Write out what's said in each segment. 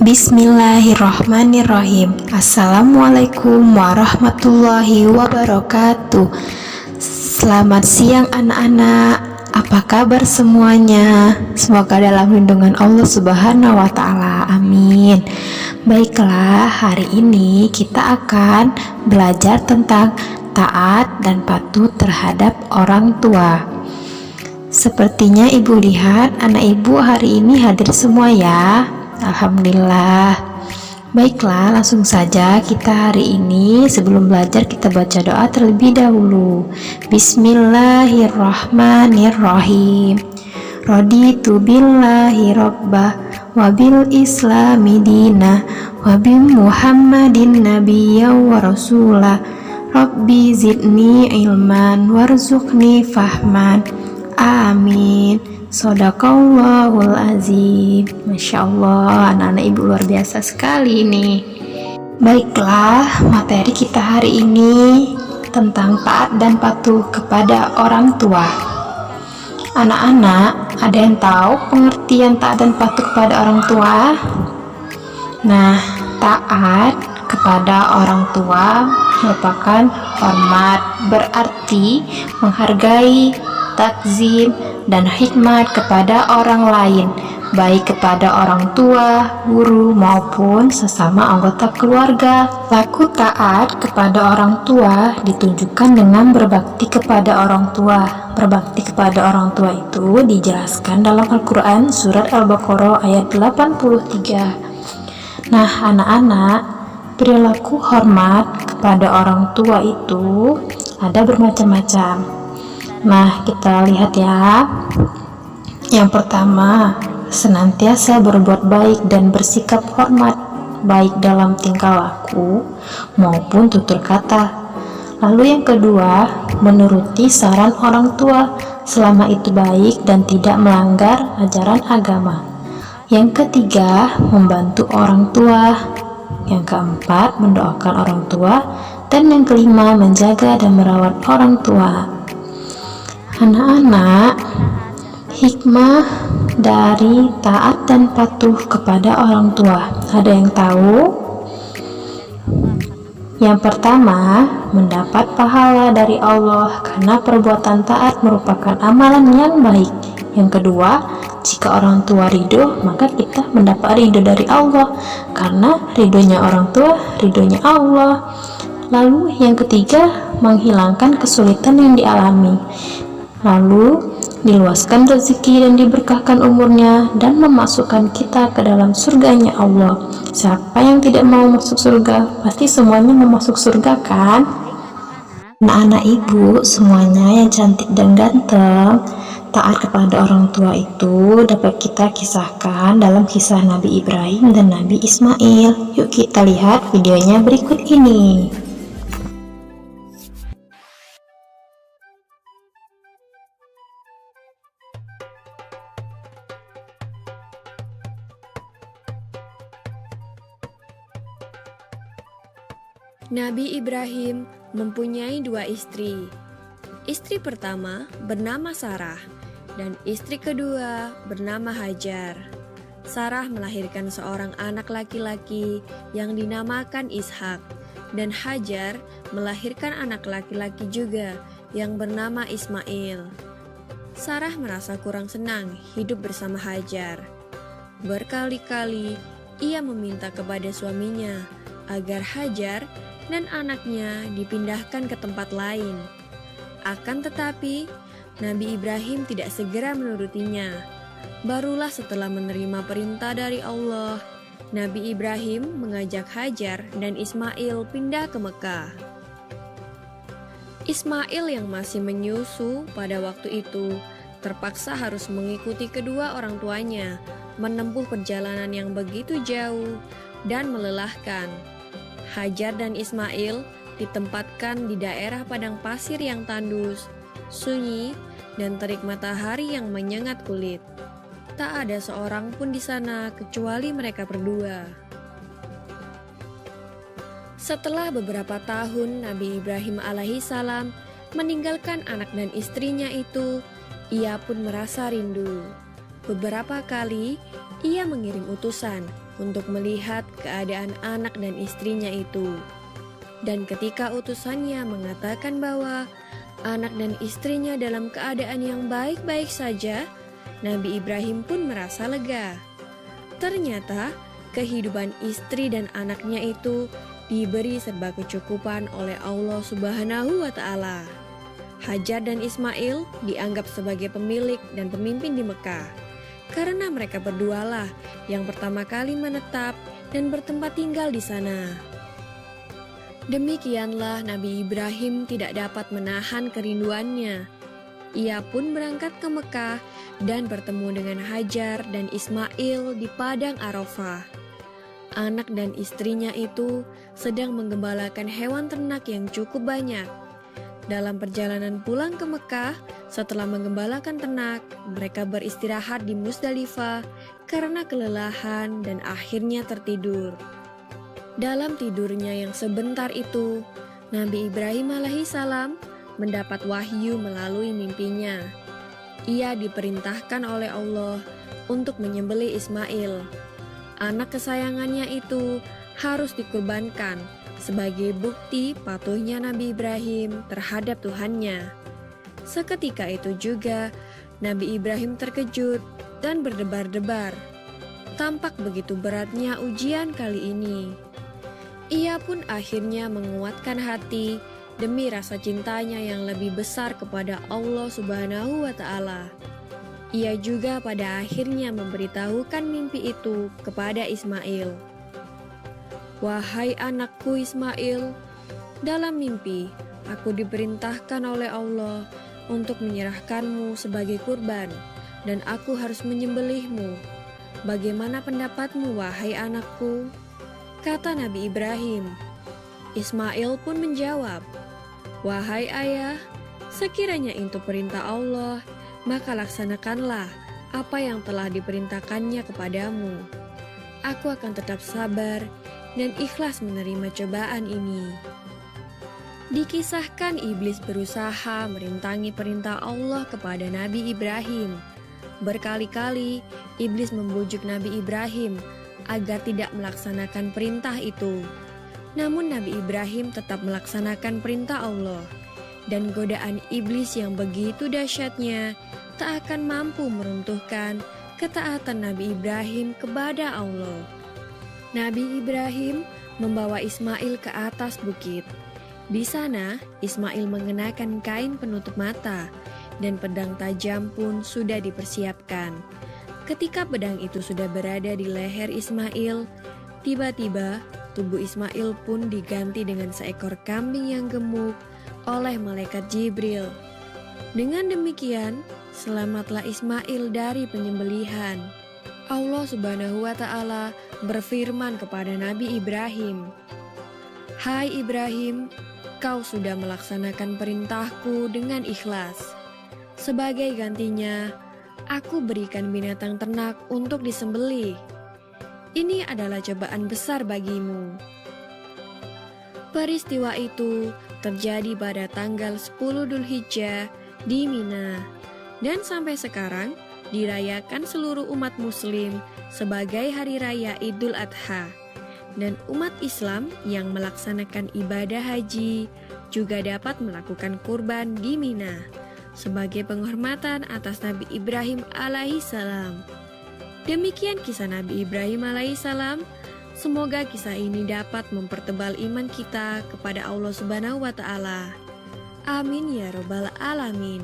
Bismillahirrahmanirrahim. Assalamualaikum warahmatullahi wabarakatuh. Selamat siang anak-anak. Apa kabar semuanya? Semoga dalam lindungan Allah Subhanahu wa Ta'ala. Amin. Baiklah, hari ini kita akan belajar tentang taat dan patuh terhadap orang tua. Sepertinya ibu lihat anak ibu hari ini hadir semua ya. Alhamdulillah. Baiklah, langsung saja kita hari ini sebelum belajar kita baca doa terlebih dahulu. Bismillahirrahmanirrahim. Raditu billahi rabbah wa bil islami dinah wa bi Muhammadin nabiyya wa rasulah. Rabbi zidni ilman warzuqni fahman. Amin. Shadaqallahul azim. Masya Allah, anak-anak ibu luar biasa sekali ini. Baiklah, materi kita hari ini tentang taat dan patuh kepada orang tua. Anak-anak, ada yang tahu pengertian taat dan patuh kepada orang tua? Nah, taat kepada orang tua merupakan hormat, berarti menghargai, takzim, dan hikmat kepada orang lain, baik kepada orang tua, guru, maupun sesama anggota keluarga. Laku taat kepada orang tua ditunjukkan dengan berbakti kepada orang tua. Berbakti kepada orang tua itu dijelaskan dalam Al-Quran surat Al-Baqarah ayat 83. Nah, anak-anak, perilaku hormat kepada orang tua itu ada bermacam-macam. Nah, kita lihat ya. Yang pertama, senantiasa berbuat baik dan bersikap hormat, baik dalam tingkah laku maupun tutur kata. Lalu yang kedua, menuruti saran orang tua selama itu baik dan tidak melanggar ajaran agama. Yang ketiga, membantu orang tua. Yang keempat, mendoakan orang tua. Dan yang kelima, menjaga dan merawat orang tua. Anak-anak, hikmah dari taat dan patuh kepada orang tua, ada yang tahu? Yang pertama, mendapat pahala dari Allah karena perbuatan taat merupakan amalan yang baik. Yang kedua, jika orang tua ridho, maka kita mendapat ridho dari Allah karena ridhonya orang tua, ridhonya Allah. Lalu yang ketiga, menghilangkan kesulitan yang dialami. Lalu diluaskan rezeki dan diberkahkan umurnya dan memasukkan kita ke dalam surganya Allah. Siapa yang tidak mau masuk surga? Pasti semuanya mau masuk surga kan? Anak-anak ibu semuanya yang cantik dan ganteng, taat kepada orang tua itu dapat kita kisahkan dalam kisah Nabi Ibrahim dan Nabi Ismail. Yuk kita lihat videonya berikut ini. Nabi Ibrahim mempunyai dua istri. Istri pertama bernama Sarah dan istri kedua bernama Hajar. Sarah melahirkan seorang anak laki-laki yang dinamakan Ishak dan Hajar melahirkan anak laki-laki juga yang bernama Ismail. Sarah merasa kurang senang hidup bersama Hajar. Berkali-kali ia meminta kepada suaminya agar Hajar dan anaknya dipindahkan ke tempat lain. Akan tetapi, Nabi Ibrahim tidak segera menurutinya. Barulah setelah menerima perintah dari Allah, Nabi Ibrahim mengajak Hajar dan Ismail pindah ke Mekah. Ismail yang masih menyusu pada waktu itu terpaksa harus mengikuti kedua orang tuanya menempuh perjalanan yang begitu jauh dan melelahkan. Hajar dan Ismail ditempatkan di daerah padang pasir yang tandus, sunyi, dan terik matahari yang menyengat kulit. Tak ada seorang pun di sana kecuali mereka berdua. Setelah beberapa tahun Nabi Ibrahim alaihissalam meninggalkan anak dan istrinya itu, ia pun merasa rindu. Beberapa kali ia mengirim utusan untuk melihat keadaan anak dan istrinya itu. Dan ketika utusannya mengatakan bahwa anak dan istrinya dalam keadaan yang baik-baik saja, Nabi Ibrahim pun merasa lega. Ternyata kehidupan istri dan anaknya itu diberi serba kecukupan oleh Allah Subhanahu wa Ta'ala. Hajar dan Ismail dianggap sebagai pemilik dan pemimpin di Mekah, karena mereka berdualah yang pertama kali menetap dan bertempat tinggal di sana. Demikianlah Nabi Ibrahim tidak dapat menahan kerinduannya. Ia pun berangkat ke Mekah dan bertemu dengan Hajar dan Ismail di padang Arafah. Anak dan istrinya itu sedang menggembalakan hewan ternak yang cukup banyak. Dalam perjalanan pulang ke Mekah, setelah menggembalakan ternak, mereka beristirahat di Musdalifah karena kelelahan dan akhirnya tertidur. Dalam tidurnya yang sebentar itu, Nabi Ibrahim alaihissalam mendapat wahyu melalui mimpinya. Ia diperintahkan oleh Allah untuk menyembelih Ismail. Anak kesayangannya itu harus dikurbankan sebagai bukti patuhnya Nabi Ibrahim terhadap Tuhannya. Seketika itu juga Nabi Ibrahim terkejut dan berdebar-debar. Tampak begitu beratnya ujian kali ini. Ia pun akhirnya menguatkan hati demi rasa cintanya yang lebih besar kepada Allah Subhanahu wa Ta'ala. Ia juga pada akhirnya memberitahukan mimpi itu kepada Ismail. "Wahai anakku Ismail, dalam mimpi aku diperintahkan oleh Allah untuk menyerahkanmu sebagai kurban, dan aku harus menyembelihmu. Bagaimana pendapatmu, wahai anakku?" Kata Nabi Ibrahim. Ismail pun menjawab, "Wahai ayah, sekiranya itu perintah Allah, maka laksanakanlah apa yang telah diperintahkannya kepadamu. Aku akan tetap sabar dan ikhlas menerima cobaan ini." Dikisahkan iblis berusaha merintangi perintah Allah kepada Nabi Ibrahim. Berkali-kali iblis membujuk Nabi Ibrahim agar tidak melaksanakan perintah itu. Namun Nabi Ibrahim tetap melaksanakan perintah Allah, dan godaan iblis yang begitu dahsyatnya tak akan mampu meruntuhkan ketaatan Nabi Ibrahim kepada Allah. Nabi Ibrahim membawa Ismail ke atas bukit. Di sana Ismail mengenakan kain penutup mata, dan pedang tajam pun sudah dipersiapkan. Ketika pedang itu sudah berada di leher Ismail, tiba-tiba tubuh Ismail pun diganti dengan seekor kambing yang gemuk oleh malaikat Jibril. Dengan demikian, selamatlah Ismail dari penyembelihan. Allah Subhanahu wa Ta'ala berfirman kepada Nabi Ibrahim, "Hai Ibrahim, kau sudah melaksanakan perintahku dengan ikhlas. Sebagai gantinya, aku berikan binatang ternak untuk disembelih. Ini adalah cobaan besar bagimu." Peristiwa itu terjadi pada tanggal 10 Dzulhijjah di Mina, dan sampai sekarang dirayakan seluruh umat muslim sebagai hari raya Idul Adha. Dan umat Islam yang melaksanakan ibadah haji juga dapat melakukan kurban di Mina sebagai penghormatan atas Nabi Ibrahim alaihissalam. Demikian kisah Nabi Ibrahim alaihissalam. Semoga kisah ini dapat mempertebal iman kita kepada Allah Subhanahu wa Ta'ala. Amin ya Rabbal Alamin.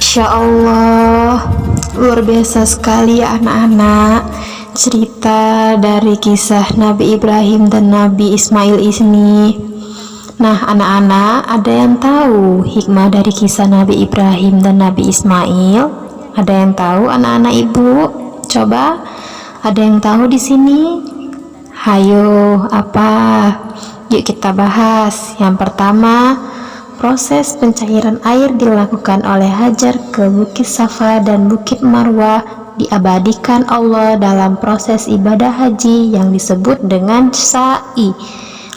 Masya Allah, luar biasa sekali ya anak-anak, cerita dari kisah Nabi Ibrahim dan Nabi Ismail ini. Nah anak-anak, ada yang tahu hikmah dari kisah Nabi Ibrahim dan Nabi Ismail? Ada yang tahu anak-anak ibu? Coba, ada yang tahu di sini? Hayo, apa? Yuk kita bahas. Yang pertama, proses pencairan air dilakukan oleh Hajar ke Bukit Safa dan Bukit Marwah diabadikan Allah dalam proses ibadah haji yang disebut dengan sa'i.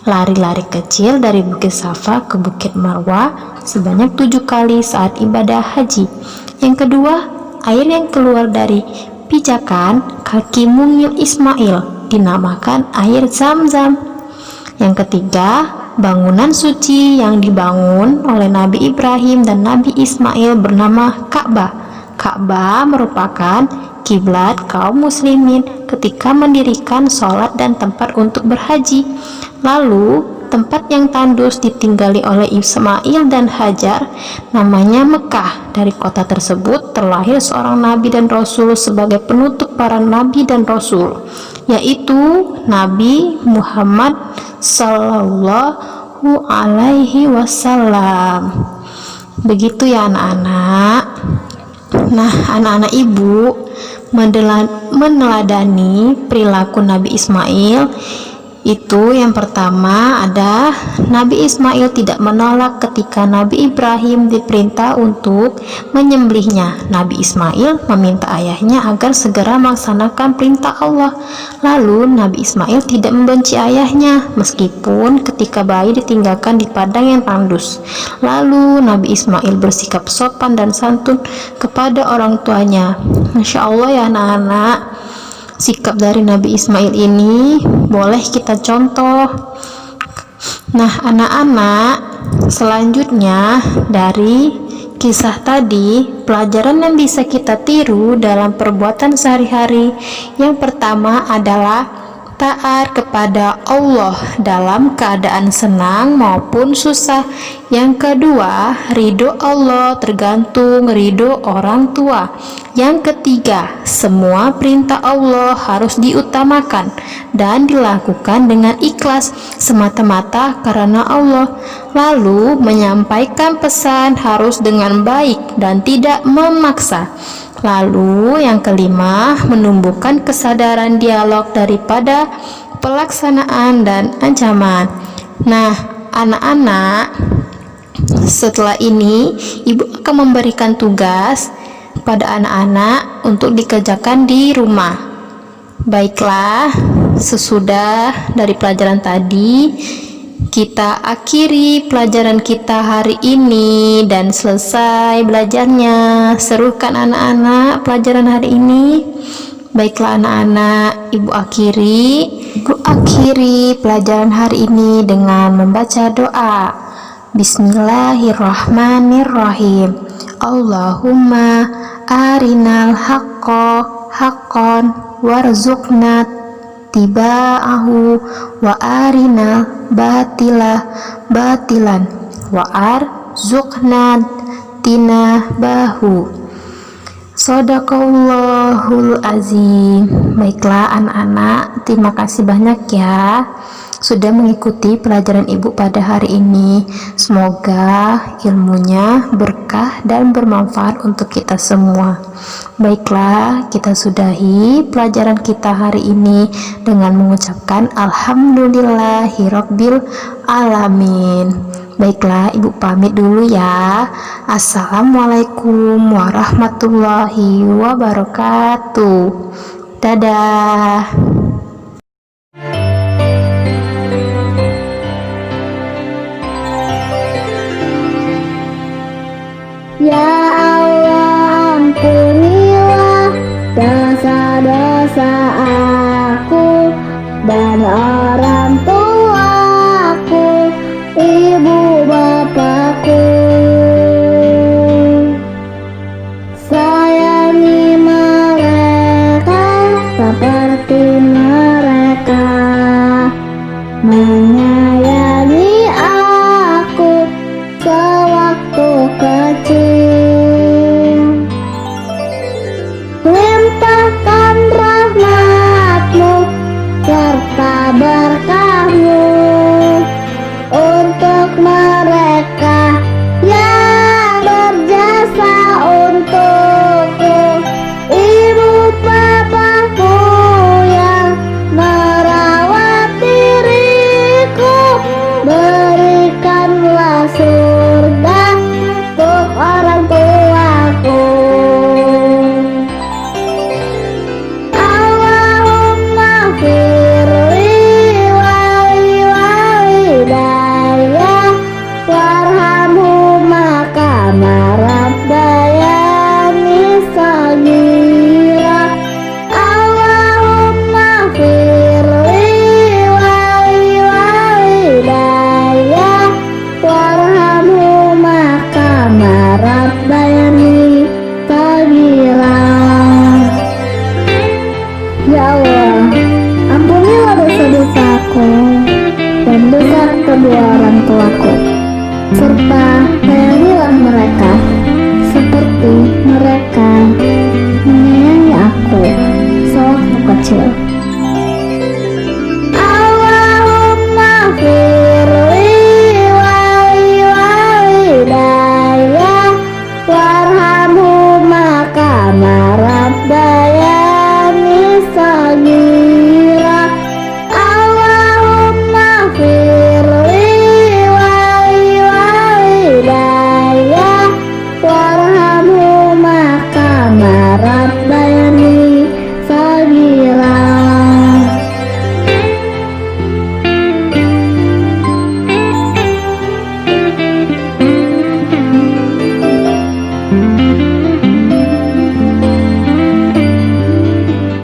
Lari-lari kecil dari Bukit Safa ke Bukit Marwah sebanyak 7 kali saat ibadah haji. Yang kedua, air yang keluar dari pijakan kaki mungil Ismail dinamakan air Zam-Zam. Yang ketiga, bangunan suci yang dibangun oleh Nabi Ibrahim dan Nabi Ismail bernama Ka'bah. Ka'bah merupakan kiblat kaum muslimin ketika mendirikan sholat dan tempat untuk berhaji. Lalu, tempat yang tandus ditinggali oleh Ismail dan Hajar namanya Mekah. Dari kota tersebut terlahir seorang nabi dan rasul sebagai penutup para nabi dan rasul, yaitu Nabi Muhammad Sallallahu Alaihi Wasallam. Begitu ya anak-anak. Nah, anak-anak ibu meneladani perilaku Nabi Ismail. Itu yang pertama ada Nabi Ismail tidak menolak ketika Nabi Ibrahim diperintah untuk menyembelihnya. Nabi Ismail meminta ayahnya agar segera melaksanakan perintah Allah. Lalu Nabi Ismail tidak membenci ayahnya meskipun ketika bayi ditinggalkan di padang yang tandus. Lalu Nabi Ismail bersikap sopan dan santun kepada orang tuanya. Masya Allah ya anak-anak, sikap dari Nabi Ismail ini boleh kita contoh. Nah anak-anak, selanjutnya dari kisah tadi, pelajaran yang bisa kita tiru dalam perbuatan sehari-hari. Yang pertama adalah taat kepada Allah dalam keadaan senang maupun susah. Yang kedua, ridho Allah tergantung ridho orang tua. Yang ketiga, semua perintah Allah harus diutamakan dan dilakukan dengan ikhlas semata-mata karena Allah. Lalu, menyampaikan pesan harus dengan baik dan tidak memaksa. Lalu yang kelima, menumbuhkan kesadaran dialog daripada pelaksanaan dan ancaman. Nah, anak-anak, setelah ini ibu akan memberikan tugas pada anak-anak untuk dikerjakan di rumah. Baiklah, sesudah dari pelajaran tadi, kita akhiri pelajaran kita hari ini dan selesai belajarnya. Seru kan anak-anak pelajaran hari ini? Baiklah anak-anak, ibu akhiri pelajaran hari ini dengan membaca doa. Bismillahirrahmanirrahim. Allahumma arinal haqqo haqqan warzuqna tiba'ahu wa arina batila batilan wa arzuqna tinabahu. Shadaqallahul azim. Baiklah anak-anak, terima kasih banyak ya sudah mengikuti pelajaran ibu pada hari ini. Semoga ilmunya berkah dan bermanfaat untuk kita semua. Baiklah, kita sudahi pelajaran kita hari ini dengan mengucapkan alhamdulillahirabbil alamin. Baiklah, ibu pamit dulu ya. Assalamualaikum warahmatullahi wabarakatuh. Dadah. Ya Allah, ampunilah dosa-dosa aku dan